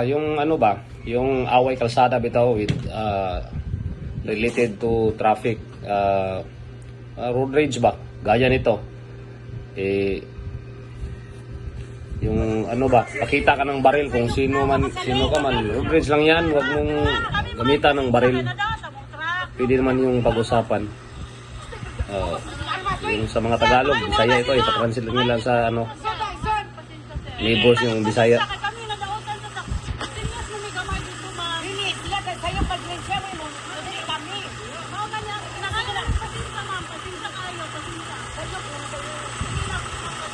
Yung ano ba, yung away kalsada bitaw with related to traffic, road rage ba? Gaya nito. Yung ano ba, pakita ka ng baril kung sino ka man. Road rage lang yan, huwag mong gamitan ng baril. Pwede naman yung pag-usapan. Yung sa mga Tagalog, Bisaya ito, ipatranslate nila sa ano, neighbors yung Bisaya.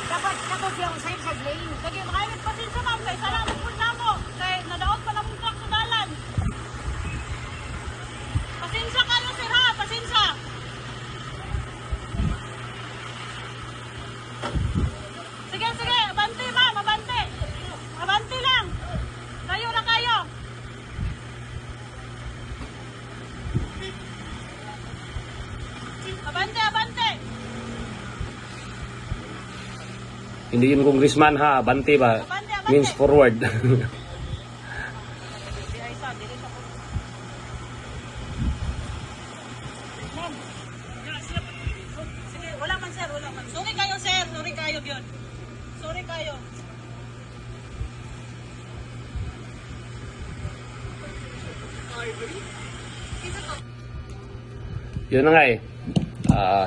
Dapat kato siyang save sa lane. Lagi makailit pa din sa ma'am. Kaya salamat po na mo. Kaya nadaot pa na mong truck sa dalan. Pasensya kayo sir ha. Pasensya. Sige, sige. Abante ma'am. Abante. Abante lang. Kayo na kayo. Abante, abante. Hindi yung congressman ha, abante ba? Abante, abante. Means forward. Ma'am. Sige, wala man sir, wala man. Sorry kayo sir, sorry kayo yun. Sorry kayo. Yun na nga eh.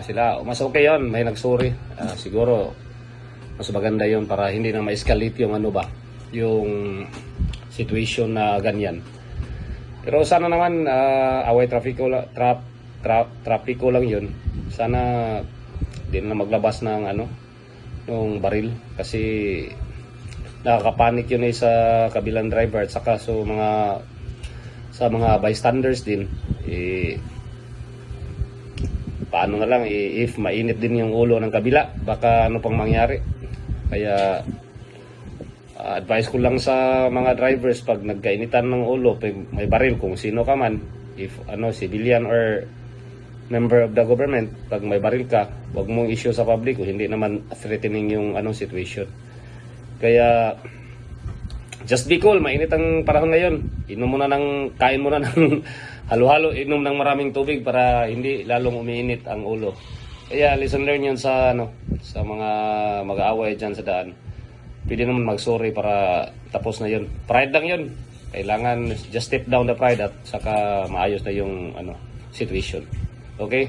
Sila, mas okay yun, may nagsorry. Siguro, mas maganda yun para hindi na ma-escalate yung ano ba, yung situation na ganyan. Pero sana naman, away traffico lang yun. Sana di na maglabas ng ano, yung baril. Kasi nakakapanik yun eh sa kabilang driver at saka sa mga bystanders din. Paano na lang if mainit din yung ulo ng kabila, baka ano pang mangyari. Kaya advice ko lang sa mga drivers, pag nagkainitan ng ulo, pag may baril, kung sino ka man, if ano, civilian or member of the government, pag may baril ka, wag mong issue sa public kung hindi naman threatening yung anong situation. Kaya just be cool, mainit ang panahon ngayon. Kain mo na ng halo-halo, inom ng maraming tubig para hindi lalong umiinit ang ulo. Kaya lesson learn yun sa mga mag-aaway dyan sa daan. Pwede naman mag-sorry para tapos na yun. Pride lang yun. Kailangan just step down the pride at saka maayos na yung situation. Okay?